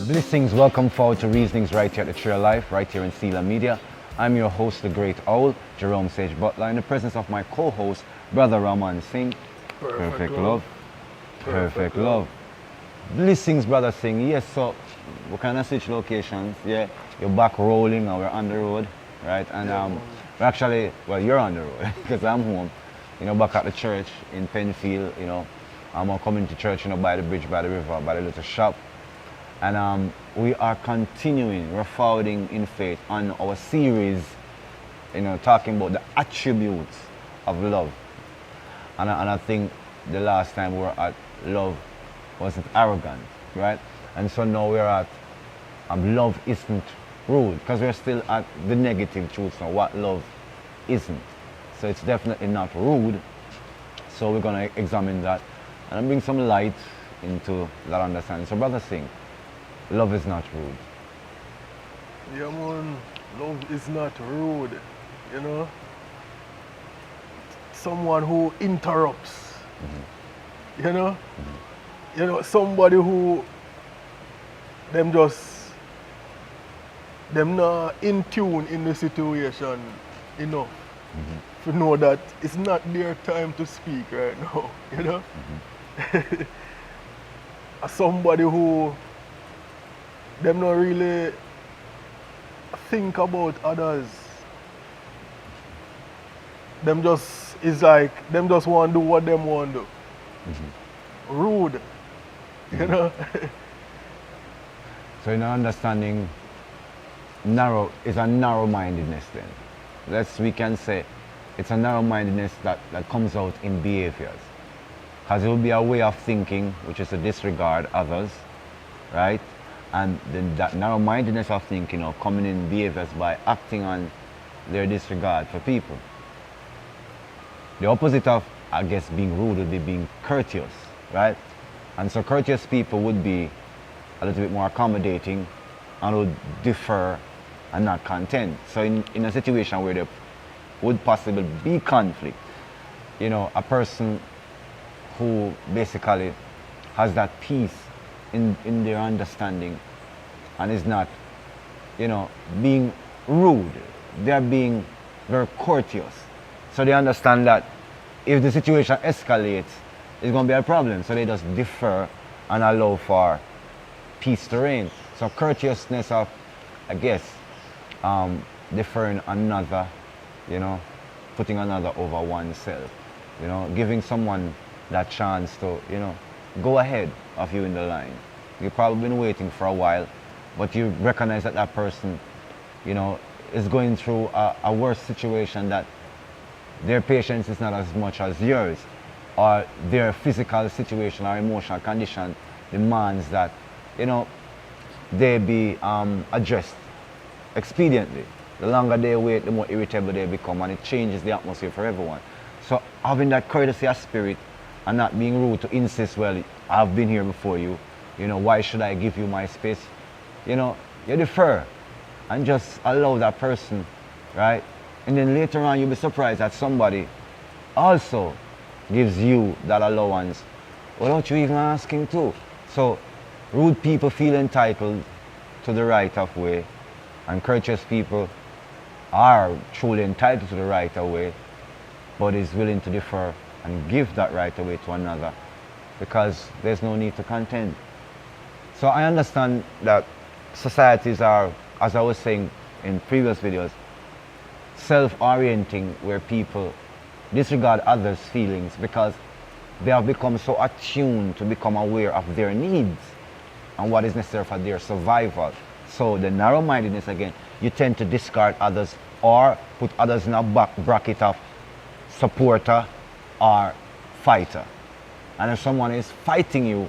Blessings, welcome forward to Reasonings right here at the Tree of Life, right here in Seala Media. I'm your host, the Great Owl, Jerome Butler, in the presence of my co-host, Brother Ramon Singh. Perfect love. Perfect love. Blessings, Brother Singh. Yes, so we kind of switch locations. Yeah, you're back rolling and we're on the road, right? And we're actually, well, you're on the road because I'm home, back at the church in Penfield, I'm coming to church, by the bridge, by the river, by the little shop. And we are continuing, we're forwarding in faith on our series, talking about the attributes of love. And I think the last time we were at love wasn't arrogant, right? And so now we're at love isn't rude, because we're still at the negative truths now, what love isn't. So it's definitely not rude. So we're going to examine that and bring some light into that understanding. So Brother Singh, love is not rude. Yeah, man, love is not rude, Someone who interrupts, somebody who, them not in tune in the situation enough to know that it's not their time to speak right now, Somebody who them not really think about others. Them just want to do what them want to do. Rude, So in our understanding, is a narrow-mindedness then. We can say it's a narrow-mindedness that comes out in behaviors. Because it will be a way of thinking, which is to disregard others, right? And then that narrow-mindedness of thinking, coming in behaviors by acting on their disregard for people. The opposite of, I guess, being rude would be being courteous, right? And so courteous people would be a little bit more accommodating and would defer and not contend. So in a situation where there would possibly be conflict, a person who basically has that peace in their understanding and is not, being rude. They're being very courteous. So they understand that if the situation escalates, it's going to be a problem. So they just defer and allow for peace to reign. So courteousness of, I guess, deferring another, putting another over oneself, giving someone that chance to, go ahead of you in the line. You've probably been waiting for a while, but you recognize that that person, is going through a worse situation, that their patience is not as much as yours, or their physical situation or emotional condition demands that, they be addressed expediently. The longer they wait, the more irritable they become, and it changes the atmosphere for everyone. So having that courtesy of spirit and not being rude to insist, well, I've been here before you, why should I give you my space? You defer and just allow that person, right? And then later on you'll be surprised that somebody also gives you that allowance without you even asking to. So rude people feel entitled to the right of way, and courteous people are truly entitled to the right of way, but is willing to defer and give that right away to another, because there's no need to contend. So I understand that societies are, as I was saying in previous videos, self-orienting, where people disregard others' feelings because they have become so attuned to become aware of their needs and what is necessary for their survival. So the narrow-mindedness, again, you tend to discard others or put others in a bracket of supporter or fighter. And if someone is fighting you,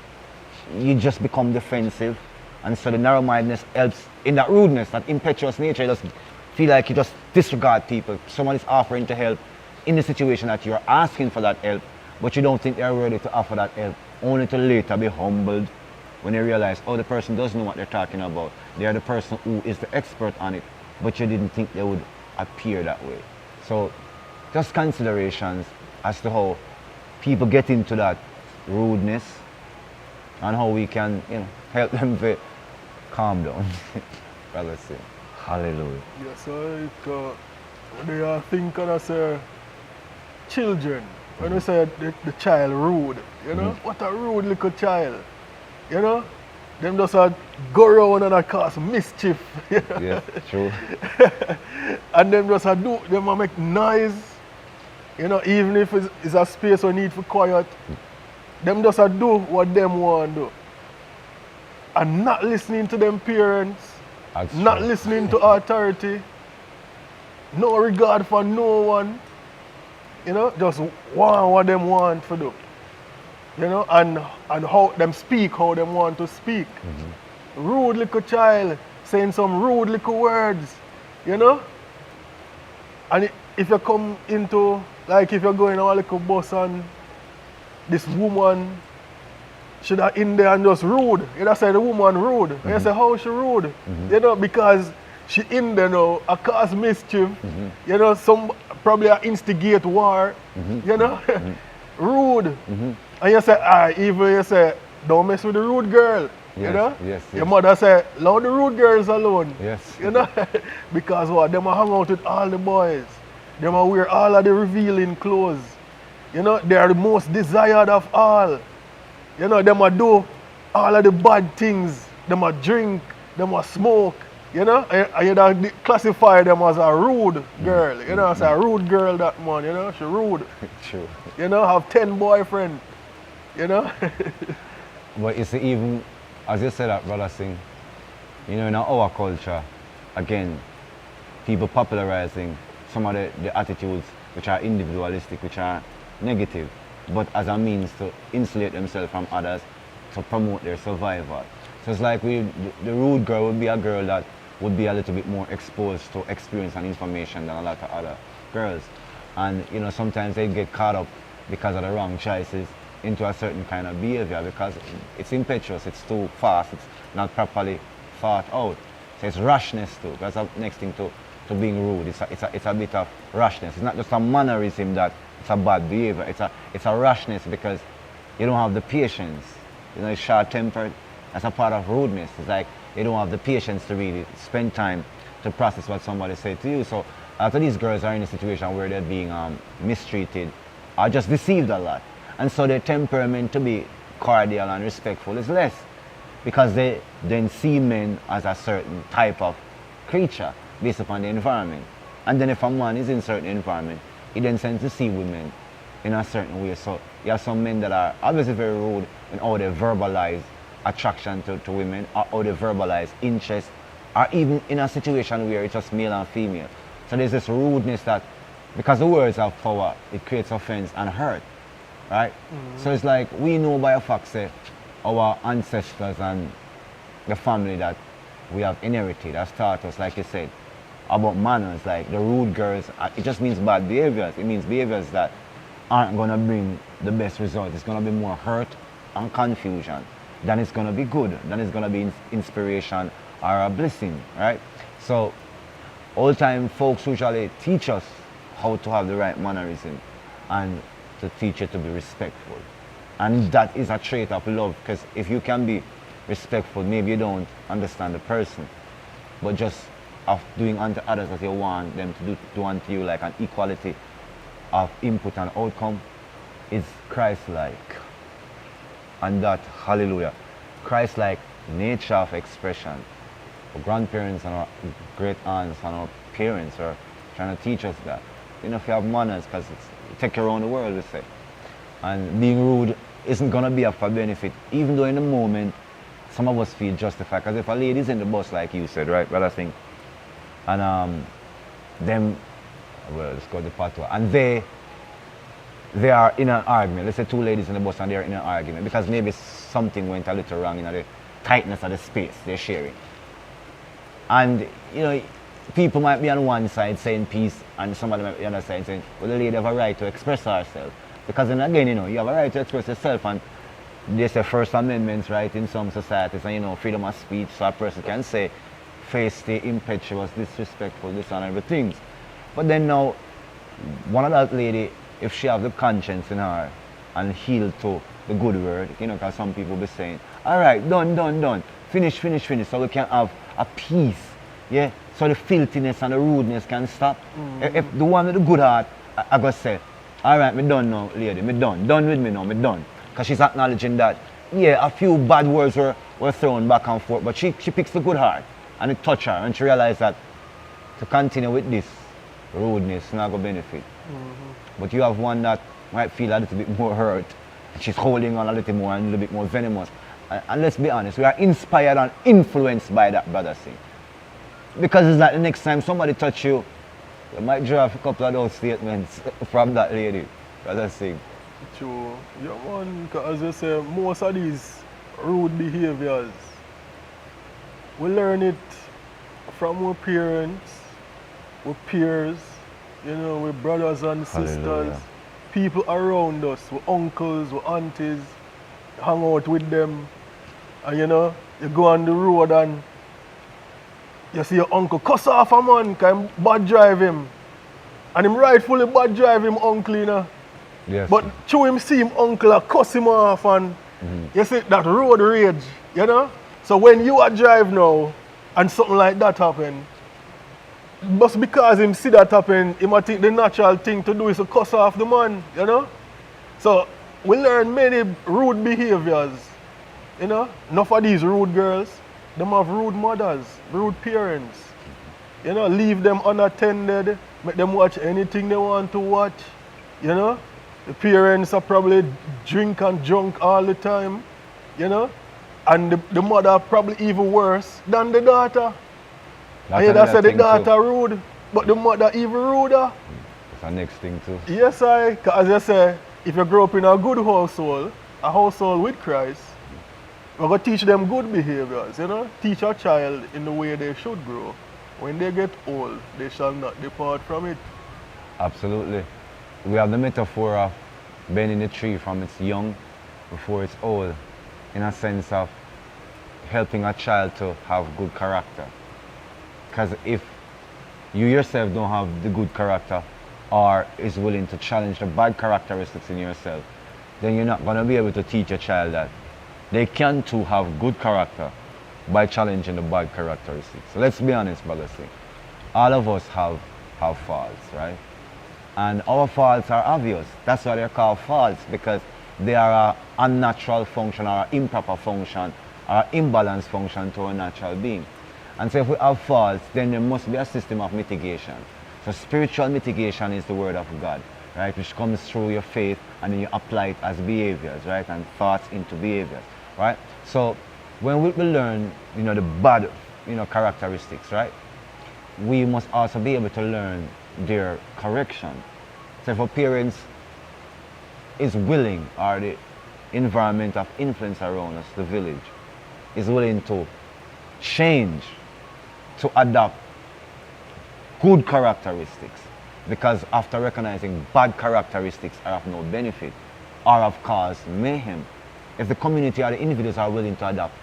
you just become defensive. And so the narrow-mindedness helps in that rudeness, that impetuous nature. You just feel like you just disregard people. Someone is offering to help in the situation that you're asking for that help, but you don't think they're ready to offer that help, only to later be humbled when you realize, oh, the person doesn't know what they're talking about. They are the person who is the expert on it, but you didn't think they would appear that way. So just considerations as to how people get into that rudeness and how we can, help them to calm down. Brother Singh. Hallelujah. Yeah, so they are thinking as children. When we say the child rude, you know, what a rude little child, you know. Them just go around and cause mischief. You know? Yeah, true. And them just make noise, you know, even if it's a space we need for quiet. Them just do what them want to do. And not listening to them parents, That's not true. listening to authority, no regard for no one, you know, just want what them want to do. You know, and how them speak, how them want to speak. Rude little child, saying some rude little words, you know. And if you come into, like if you're going on a little bus and this woman should have in there and just rude. You just say the woman rude. And you say, how is she rude? You know, because she in there now, cause mischief, you know, some probably instigate war, you know. Rude. And you say, even you say, don't mess with the rude girl. Yes, You know? yes, Your yes. mother say, allow the rude girls alone. Yes. You know? Because what? Them hang out with all the boys. Them wear all of the revealing clothes. You know, they are the most desired of all. You know, them do all of the bad things. Them drink, them smoke. You know, and you classify them as a rude girl. You know, as a rude girl that man, you know, she rude. True. You know, have 10 boyfriends. You know? But you see, even as you said that, Brother Singh, you know, in our culture, again, people popularizing some of the attitudes which are individualistic, which are negative, but as a means to insulate themselves from others, to promote their survival. So it's like the rude girl would be a girl that would be a little bit more exposed to experience and information than a lot of other girls. And you know, sometimes they get caught up because of the wrong choices into a certain kind of behavior because it's impetuous, it's too fast, it's not properly thought out. So it's rashness too. That's the next thing to being rude. It's a bit of rashness. It's not just a mannerism that it's a bad behavior. It's a rashness because you don't have the patience. You know, it's short-tempered. That's a part of rudeness. It's like you don't have the patience to really spend time to process what somebody said to you. So after these girls are in a situation where they're being mistreated or just deceived a lot, and so their temperament to be cordial and respectful is less because they then see men as a certain type of creature based upon the environment. And then if a man is in a certain environment, he then tends to see women in a certain way. So you have some men that are obviously very rude in how they verbalize attraction to women, or how they verbalize interest, or even in a situation where it's just male and female. So there's this rudeness that, because the words have power, it creates offense and hurt, right? So it's like we know by a fact, say, our ancestors and the family that we have inherited has taught us, like you said, about manners, like the rude girls. It just means bad behaviors. It means behaviors that aren't going to bring the best result. It's going to be more hurt and confusion than it's going to be good, than it's going to be inspiration or a blessing, right? So all the time folks usually teach us how to have the right mannerism and to teach you to be respectful. And that is a trait of love, because if you can be respectful, maybe you don't understand the person, but just of doing unto others as you want them to do unto you, like an equality of input and outcome, is Christ-like. And that, hallelujah, Christ-like nature of expression. Our grandparents and our great aunts and our parents are trying to teach us that. You know, if you have manners, because it's take you around the world, we say. And being rude isn't going to be of a benefit, even though in the moment some of us feel justified. Because if a lady's in the bus, like you said, right, Brother Singh, and them, well, let's go to part two, and they are in an argument. Let's say two ladies in the bus and they're in an argument because maybe something went a little wrong in the tightness of the space they're sharing. And, you know, people might be on one side saying peace, and somebody might be on the other side saying, well, the lady have a right to express herself. Because then again, you know, you have a right to express yourself, and there's a First Amendment right in some societies, and, you know, freedom of speech, so a person can say, face the impetuous, disrespectful, dishonorable things. But then now, one of that lady, if she have the conscience in her and heal to the good word, you know, because some people be saying, all right, done. Finish, finish, finish, so we can have a peace. Yeah? So the filthiness and the rudeness can stop. If the one with the good heart, I go say, all right, me done now, lady, me done. Done with me now, me done. Because she's acknowledging that, yeah, a few bad words were thrown back and forth, but she picks the good heart and it touch her, and she realized that to continue with this rudeness not going to benefit. But you have one that might feel a little bit more hurt, and she's holding on a little more and a little bit more venomous. And let's be honest, we are inspired and influenced by that, brother Singh. Because it's like the next time somebody touch you, you might draw a couple of those statements from that lady, brother Singh. True. Yeah, man, 'cause as you say, most of these rude behaviors, we learn it from our parents, our peers, you know, with brothers and sisters, Hallelujah. people around us, with uncles, with aunties, hang out with them, and you know, you go on the road and you see your uncle cuss off a man, can bad drive him, and him rightfully bad drive him uncle, you know. Yes. But through him see him uncle a cuss him off, and you see that road rage, you know? So when you are drive now and something like that happen, just because him see that happen, he might think the natural thing to do is to cuss off the man, you know? So we learn many rude behaviors, you know? Enough of these rude girls, them have rude mothers, rude parents. You know, leave them unattended, make them watch anything they want to watch, you know? The parents are probably drink and drunk all the time, you know? And the mother probably even worse than the daughter. I hear that say the daughter rude, but the mother even ruder. That's the next thing too. Yes, 'cause as you say, if you grow up in a good household, a household with Christ, we're going to teach them good behaviors, you know? Teach a child in the way they should grow. When they get old, they shall not depart from it. Absolutely. We have the metaphor of bending the tree from its young before it's old, in a sense of helping a child to have good character. Because if you yourself don't have the good character or is willing to challenge the bad characteristics in yourself, then you're not going to be able to teach a child that they can too have good character by challenging the bad characteristics. So let's be honest, brother Singh. All of us have faults, right? And our faults are obvious. That's why they're called faults, because they are an unnatural function or an improper function or an imbalanced function to a natural being. And so if we have faults, then there must be a system of mitigation. So spiritual mitigation is the word of God, right? Which comes through your faith and then you apply it as behaviors, right? And thoughts into behaviors, right? So when we learn, you know, the bad, you know, characteristics, right? We must also be able to learn their correction. So if our parents is willing, or the environment of influence around us, the village, is willing to change, to adopt good characteristics, because after recognizing bad characteristics are of no benefit or of cause mayhem, if the community or the individuals are willing to adopt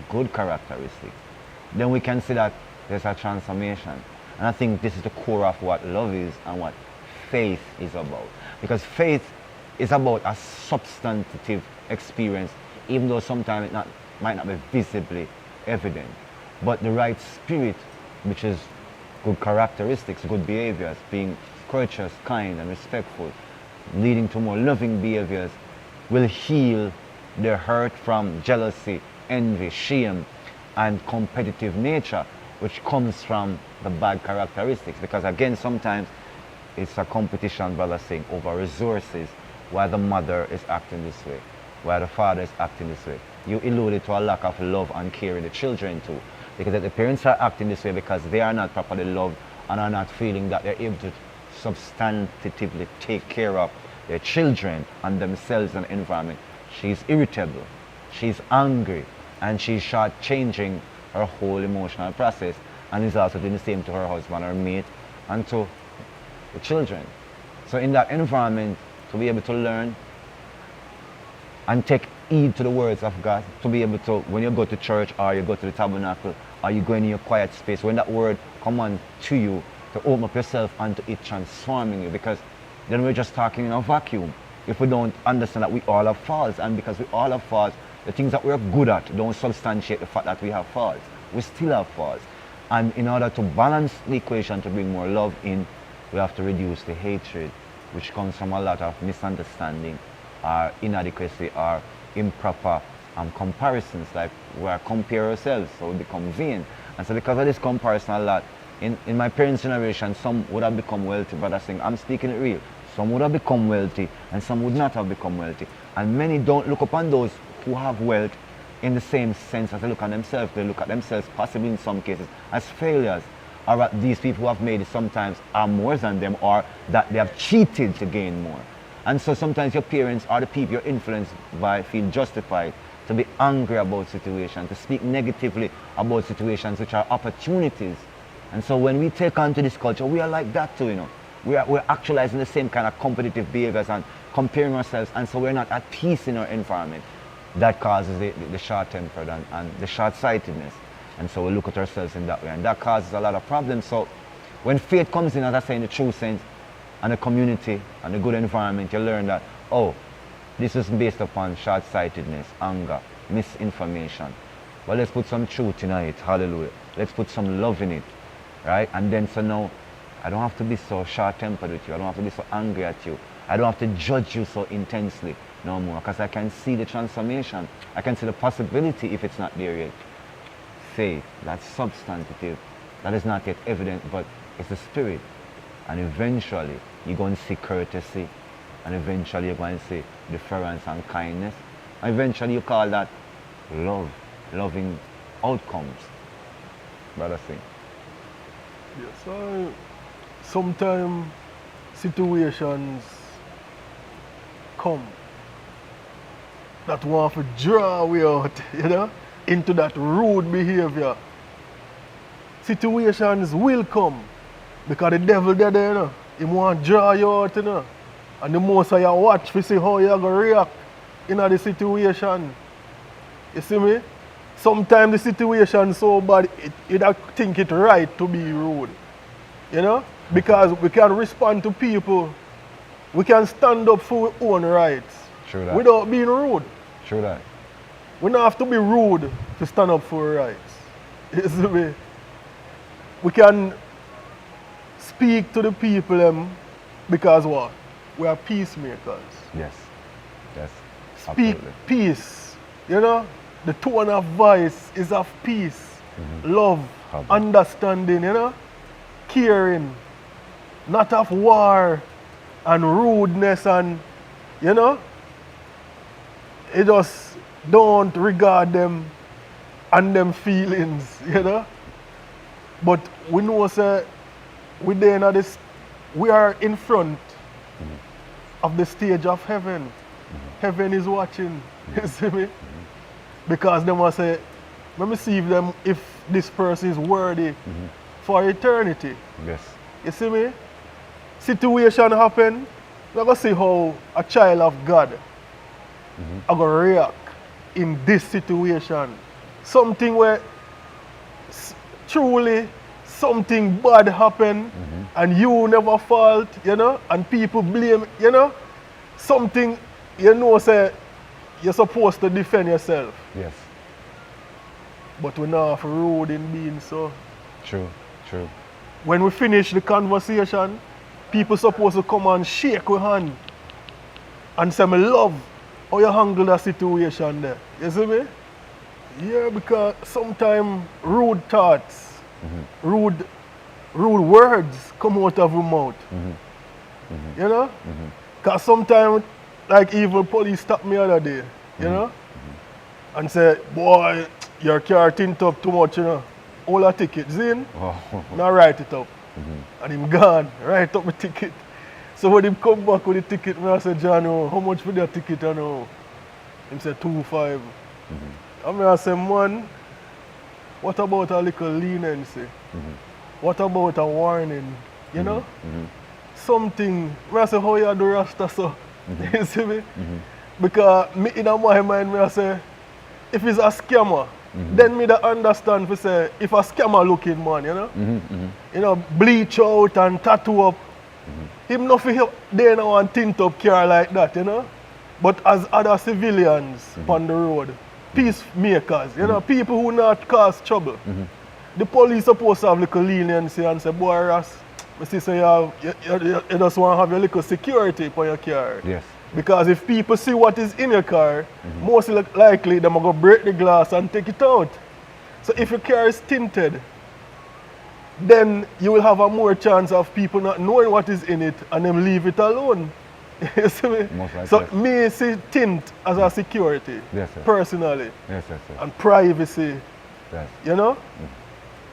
good characteristics, then we can see that there's a transformation. And I think this is the core of what love is and what faith is about. Because faith is about a substantive experience, even though sometimes it might not be visibly evident. But the right spirit, which is good characteristics, good behaviors, being courteous, kind, and respectful, leading to more loving behaviors, will heal the hurt from jealousy, envy, shame, and competitive nature, which comes from the bad characteristics. Because again, sometimes it's a competition, brother Singh, over resources, why the mother is acting this way, why the father is acting this way. You alluded to a lack of love and care in the children too. Because if the parents are acting this way because they are not properly loved and are not feeling that they're able to substantively take care of their children and themselves and the environment, she's irritable, she's angry, and she's short-changing her whole emotional process, and is also doing the same to her husband, her mate, and to the children. So in that environment, to be able to learn and take heed to the words of God, to be able to, when you go to church or you go to the tabernacle or you go in your quiet space, when that word comes on to you, to open up yourself and to it transforming you, because then we're just talking in a vacuum if we don't understand that we all have faults, and because we all have faults, The things that we're good at don't substantiate the fact that we have faults. We still have faults. And in order to balance the equation to bring more love in, we have to reduce the hatred, which comes from a lot of misunderstanding, or inadequacy, or improper comparisons. Like we compare ourselves, so we become vain. And so because of this comparison a lot, in my parents' generation, some would have become wealthy, but I'm speaking it real. Some would have become wealthy, and some would not have become wealthy. And many don't look upon those who have wealth in the same sense as they look at themselves. They look at themselves, possibly in some cases, as failures, or that these people who have made it sometimes are more than them, or that they have cheated to gain more. And so sometimes your parents or the people you're influenced by feel justified to be angry about situations, to speak negatively about situations which are opportunities. And so when we take on to this culture, we are like that too, you know. We're actualizing the same kind of competitive behaviors and comparing ourselves, and so we're not at peace in our environment. That causes the short-tempered and the short-sightedness. And so we look at ourselves in that way, and that causes a lot of problems. So when faith comes in, as I say, in the true sense, and the community and the good environment, you learn that, oh, this is based upon short-sightedness, anger, misinformation. But let's put some truth in it, hallelujah. Let's put some love in it, right? And then so now, I don't have to be so short-tempered with you. I don't have to be so angry at you. I don't have to judge you so intensely no more, because I can see the transformation. I can see the possibility if it's not there yet. Faith, that's substantive. That is not yet evident, but it's the spirit. And eventually, you're going to see courtesy. And eventually, you're going to see deference and kindness. And eventually, you call that love, loving outcomes. Brother Singh. Yes, sometimes situations come that want to draw we out, you know, into that rude behavior. Situations will come because the devil there, you know, he want to draw you out, you know. And the most of you watch to see how you're going to react in the situation. You see me? Sometimes the situation is so bad, you don't think it's right to be rude. You know? Because we can respond to people. We can stand up for our own rights. True that. Without being rude. True that. We don't have to be rude to stand up for our rights. You see me? We can speak to the people because what? We are peacemakers. Yes. Yes. Speak Absolutely. peace. You know? The tone of voice is of peace, love, understanding, you know? Caring. Not of war and rudeness and, you know? You just don't regard them and them feelings, you know? But we know, sir, we are in front of the stage of heaven. Heaven is watching, you see me? Because they must say, let me see if this person is worthy for eternity. Yes. You see me? Situation happen, we're going to see how a child of God is going to react in this situation. Something where truly something bad happened and you never fault, you know, and people blame, you know, something, you know, say, you're supposed to defend yourself. Yes. But we're not rude in being so. True, true. When we finish the conversation, people supposed to come and shake your hand and say, "Me love how you handle the situation there." You see me? Yeah, because sometimes rude thoughts, rude words come out of your mouth. You know? Because sometimes, like even police stopped me the other day, you know? And say, "Boy, your car tint up too much, you know. All a ticket, Zin. Now write it up." And him gone, write up my ticket. So when him come back with the ticket, I said, "John, how much for that ticket?" I know. Him said 2.5. And I said, "Man, what about a little leniency? What about a warning? You know? Something." I said, "How you do Rasta so?" You see me? Because me in my mind, I say, if it's a scammer, then me da understand for say, if a scammer looking man, you know? You know, bleach out and tattoo up. Him not feel they now want tint up car like that, you know? But as other civilians on the road, peacemakers, you know, people who not cause trouble. The police supposed to have little leniency and say, boy, Ross, I see so you just want to have your little security for your car. Yes. Because if people see what is in your car, most likely they're going to break the glass and take it out. So if your car is tinted, then you will have a more chance of people not knowing what is in it and them leave it alone. You see me? So me see tint as a security, personally. Yes. And privacy. Yes. You know?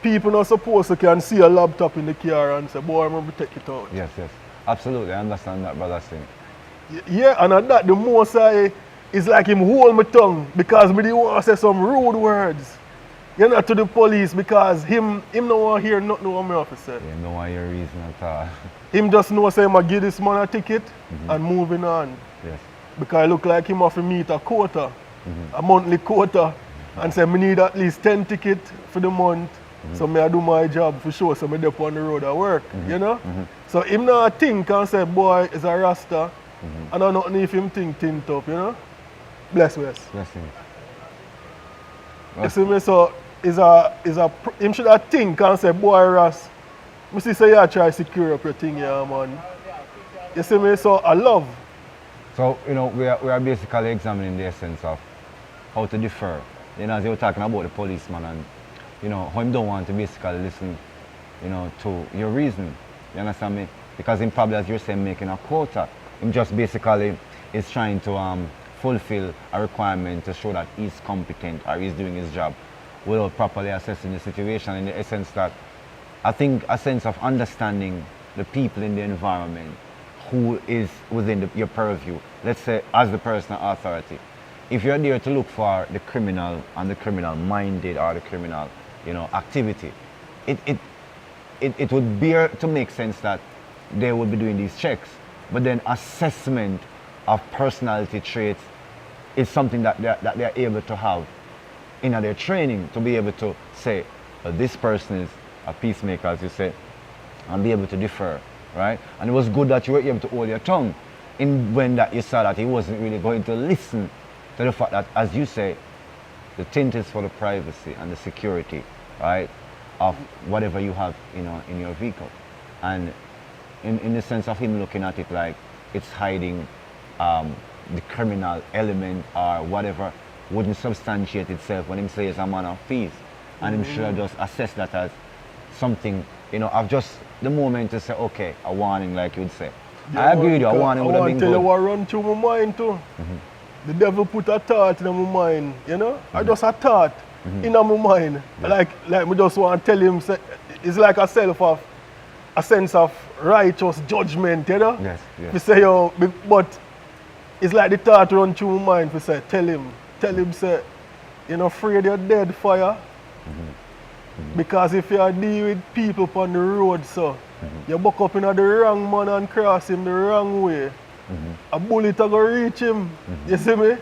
People not supposed to can see a laptop in the car and say, boy, I'm going to take it out. Yes. Absolutely, I understand that, brother Singh. Yeah, and at that, the most is like him hold my tongue because me didn't want to say some rude words. You know, to the police because him no want to hear nothing what me have to say. Yeah, no want to hear reason at all. Him just know say I give this man a ticket and moving on. Yes. Because I look like him have to meet a quota, a monthly quota, and say me need at least 10 tickets for the month. So me I do my job for sure, so me up on the road at work, you know? So him not think and say, boy, is a Rasta, and I don't know if him think tint up, you know? Bless West. Blessings. You see me, so him should have think and say, boy, Ras, I see say you try to secure up your thing here, man. You see me, so I love. So, you know, we are basically examining the essence of how to defer. You know, as you were talking about the policeman and, you know, how him don't want to basically listen, you know, to your reason. You understand me? Because him probably, as you're saying, making a quota. Him just basically is trying to fulfill a requirement to show that he's competent or he's doing his job without properly assessing the situation, in the essence that I think a sense of understanding the people in the environment who is within your purview, let's say as the personal authority. If you're there to look for the criminal and the criminal minded or the criminal, you know, activity, it would bear to make sense that they would be doing these checks. But then assessment of personality traits is something that they're able to have in their training, to be able to say, this person is a peacemaker, as you say, and be able to defer, right? And it was good that you were able to hold your tongue when that you saw that he wasn't really going to listen to the fact that, as you say, the tint is for the privacy and the security, right, of whatever you have, you know, in your vehicle. And in the sense of him looking at it like it's hiding the criminal element or whatever, wouldn't substantiate itself when him says a man of peace. And him should have just assessed that as something, you know, of just the moment to say, okay, a warning, like you'd say. Yeah, I agree with you, a warning would have been good. I want to tell you what run through my mind too. The devil put a thought in my mind, you know? I just a thought in my mind. Yeah. Like me just want to tell him, say, it's like a sense of righteous judgment, you know? Yes. We say, yo, but it's like the thought run through my mind. We say, tell him, say, you're not afraid you're dead, fire. Because if you deal with people on the road, so you buck up in the wrong man and cross him the wrong way, a bullet will go reach him. You see me?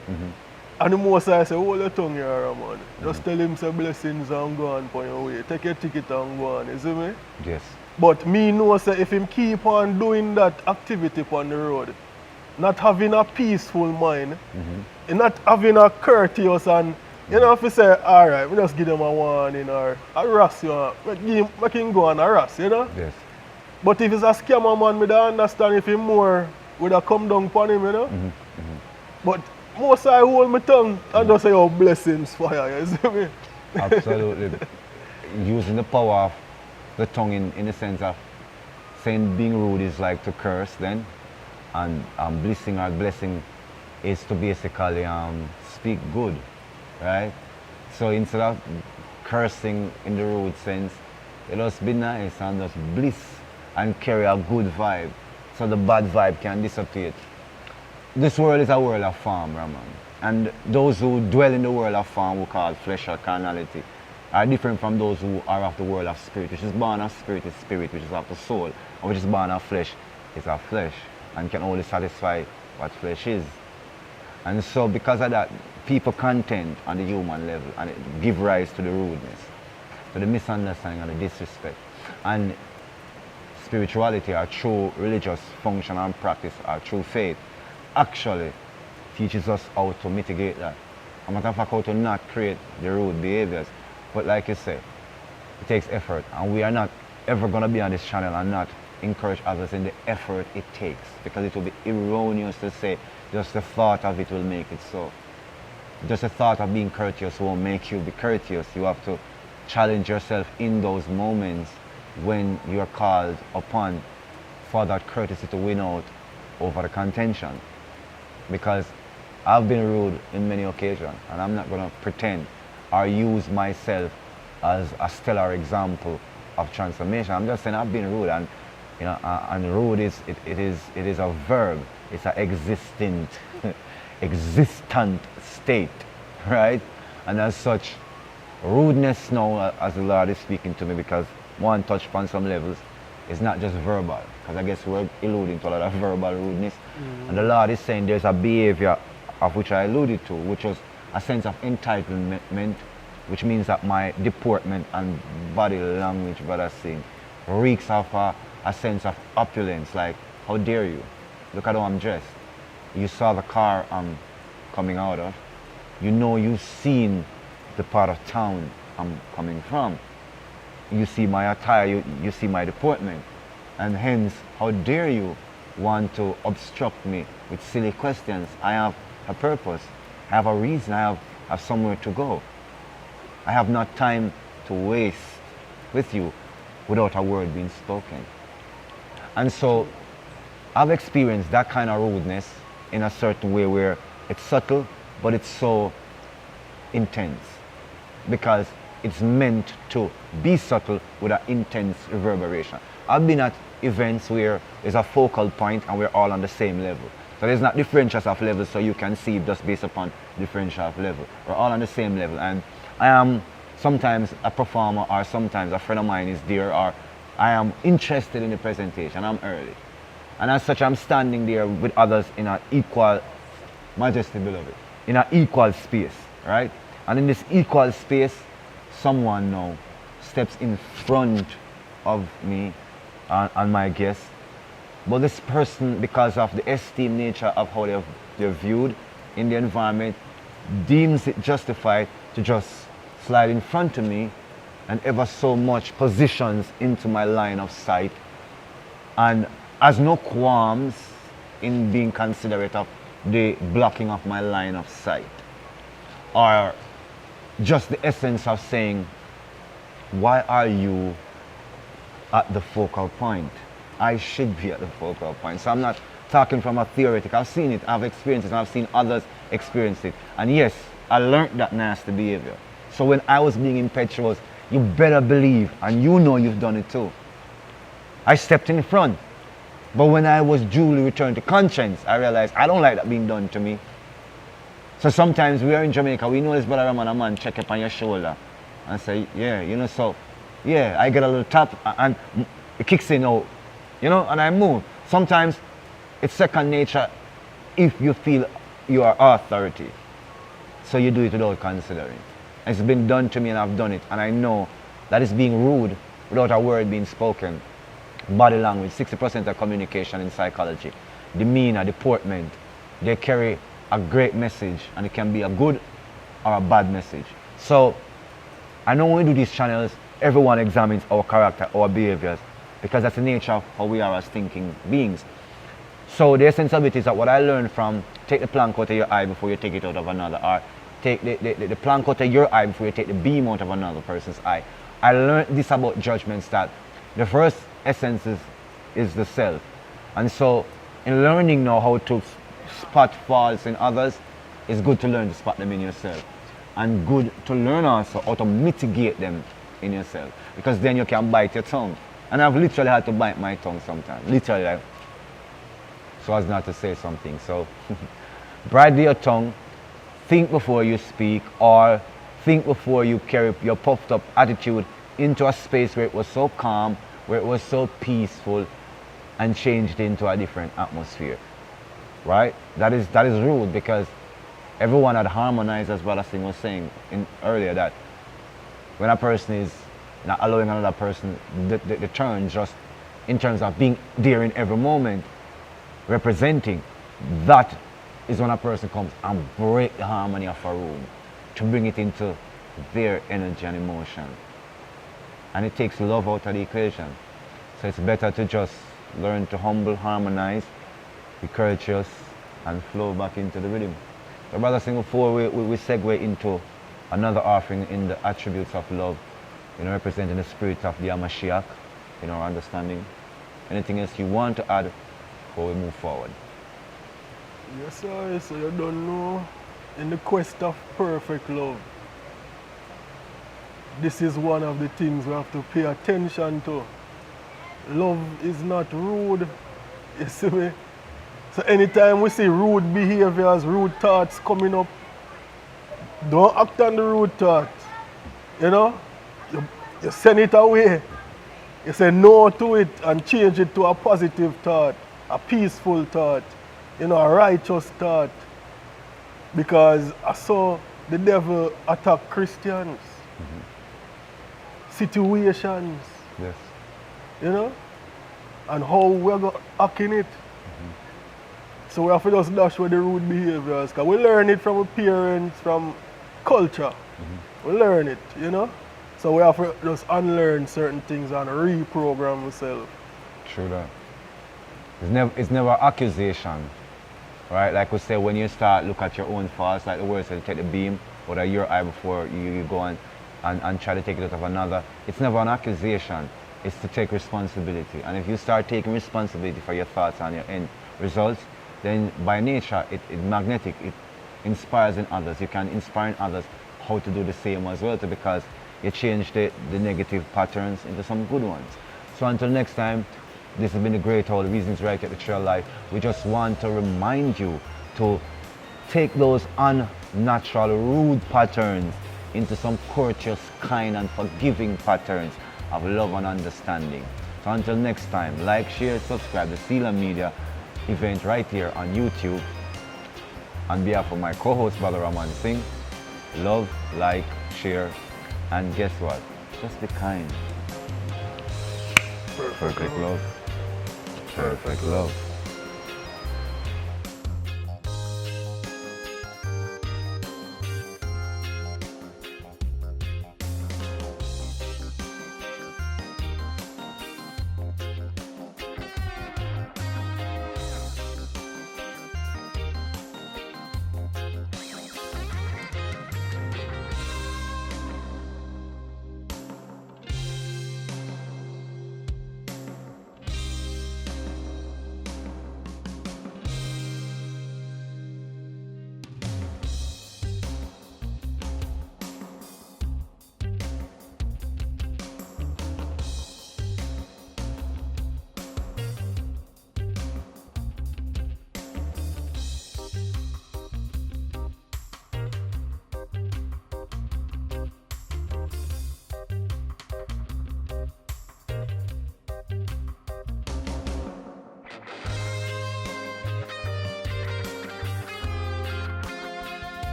And the most I say, hold your tongue here, Ramon. Just tell him say blessings and go on for your way. Take your ticket and go on. You see me? Yes. But me know say if him keep on doing that activity on the road, not having a peaceful mind, not having a courteous and, you know, if you say, all right, we just give them a warning or a harass you, make him go and harass, you know? Yes. But if it's a scammer man, I don't understand if him more would have come down upon him, you know? But most I hold my tongue and just say, oh, blessings, fire, you see me? Absolutely. Using the power of the tongue in the sense of saying being rude is like to curse then, and blessing is to basically speak good, right? So instead of cursing in the rude sense, it just be nice and just bliss and carry a good vibe so the bad vibe can dissipate. This world is a world of form, Ramon. And those who dwell in the world of form, we call flesh or carnality, are different from those who are of the world of spirit, which is born of spirit is spirit, which is of the soul, and which is born of flesh is of flesh, and can only satisfy what flesh is. And so because of that, people contend on the human level, and it give rise to the rudeness, to the misunderstanding and the disrespect. And spirituality, our true religious function and practice, our true faith, actually teaches us how to mitigate that. A matter of fact, how to not create the rude behaviors. But like you say, it takes effort, and we are not ever going to be on this channel and not encourage others in the effort it takes, because it will be erroneous to say just the thought of it will make it so. Just the thought of being courteous won't make you be courteous. You have to challenge yourself in those moments when you are called upon for that courtesy to win out over the contention. Because I've been rude in many occasions, and I'm not going to pretend or use myself as a stellar example of transformation. I'm just saying I've been rude, and you know, and rude is it is a verb. It's an existent state, right? And as such, rudeness now, as the Lord is speaking to me, because one touched upon some levels, is not just verbal, because I guess we're alluding to a lot of verbal rudeness. And the Lord is saying there's a behavior of which I alluded to, which was a sense of entitlement, which means that my deportment and body language, brother Singh, reeks of a sense of opulence, like, how dare you? Look at how I'm dressed. You saw the car I'm coming out of. You know you've seen the part of town I'm coming from. You see my attire, you see my deportment. And hence, how dare you want to obstruct me with silly questions? I have a purpose. I have a reason. I have somewhere to go. I have not time to waste with you without a word being spoken. And so I've experienced that kind of rudeness in a certain way where it's subtle, but it's so intense, because it's meant to be subtle with an intense reverberation. I've been at events where there's a focal point and we're all on the same level. So there's not differentials of levels, so you can see just based upon differential of level. We're all on the same level, and I am sometimes a performer, or sometimes a friend of mine is there, or I am interested in the presentation, I'm early. And as such, I'm standing there with others in an equal, majesty beloved, in an equal space, right? And in this equal space, someone now steps in front of me and my guest. But this person, because of the esteemed nature of how they're viewed in the environment, deems it justified to just slide in front of me and ever so much positions into my line of sight, and has no qualms in being considerate of the blocking of my line of sight, or just the essence of saying, why are you at the focal point? I should be at the focal point. So I'm not talking from a theoretic. I've seen it, I've experienced it, and I've seen others experience it. And yes, I learned that nasty behavior. So when I was being impetuous, you better believe, and you know you've done it too, I stepped in front. But when I was duly returned to conscience, I realized I don't like that being done to me. So sometimes we are in Jamaica, we know this brother Ramon, a man check up on your shoulder and say, yeah, you know, so, yeah, I get a little tap and it kicks in out, you know, and I move. Sometimes it's second nature if you feel you are authority. So you do it without considering. It's been done to me and I've done it, and I know that it's being rude without a word being spoken. Body language, 60% of communication in psychology. Demeanor, deportment, they carry a great message, and it can be a good or a bad message. So I know when we do these channels, everyone examines our character, our behaviors, because that's the nature of how we are as thinking beings. So the essence of it is that what I learned from take the plank out of your eye before you take it out of another, or take the plank out of your eye before you take the beam out of another person's eye. I learned this about judgments, that the first essence is the self. And so in learning now how to spot faults in others, it's good to learn to spot them in yourself. And good to learn also how to mitigate them in yourself. Because then you can bite your tongue. And I've literally had to bite my tongue sometimes. Literally, like, so as not to say something. So bridle your tongue, think before you speak, or think before you carry your puffed up attitude into a space where it was so calm, where it was so peaceful, and changed into a different atmosphere. Right? That is rude, because everyone had harmonized, as Brother Singh was saying earlier, that when a person is not allowing another person the turn, just in terms of being there in every moment, representing, that is when a person comes and break the harmony of a room to bring it into their energy and emotion. And it takes love out of the equation. So it's better to just learn to humble, harmonize, be courteous, and flow back into the rhythm. So Brother Singh, before we segue into another offering in the attributes of love, representing the spirit of the Hamashiach, in our understanding. Anything else you want to add before we move forward? Yes, sir. So you don't know, in the quest of perfect love, this is one of the things we have to pay attention to. Love is not rude, you see me? So anytime we see rude behaviors, rude thoughts coming up, don't act on the rude thought. You send it away. You say no to it and change it to a positive thought, a peaceful thought, a righteous thought. Because I saw the devil attack Christians, situations, Yes. And how we're going to act in it. So we have to just dash with the rude behaviors, because we learn it from our parents, from culture. We learn it, So we have to just unlearn certain things and reprogram ourselves. True that. It's never accusation, right? Like we say, when you start look at your own faults, like the word said, take the beam out of your eye before you go and try to take it out of another. It's never an accusation. It's to take responsibility. And if you start taking responsibility for your thoughts and your end results, then by nature, it's magnetic. It inspires in others. You can inspire in others how to do the same as well, because you change the negative patterns into some good ones. So until next time, this has been a great All the Reasons Right at the Trail Life. We just want to remind you to take those unnatural, rude patterns into some courteous, kind and forgiving patterns of love and understanding. So until next time, like, share, subscribe to Seala Media event right here on YouTube. On behalf of my co-host, Brother Ramon Singh, love, like, share, and guess what? Just be kind. Perfect love. Perfect love.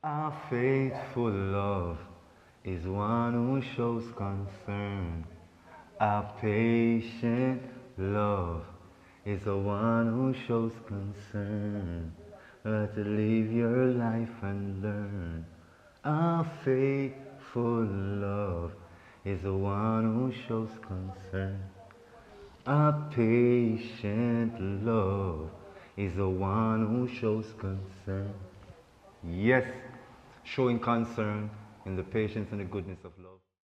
A faithful love is one who shows concern. A patient love is the one who shows concern. Let it live your life and learn. A faithful love is the one who shows concern. A patient love is the one who shows concern. Yes, showing concern in the patience and the goodness of love.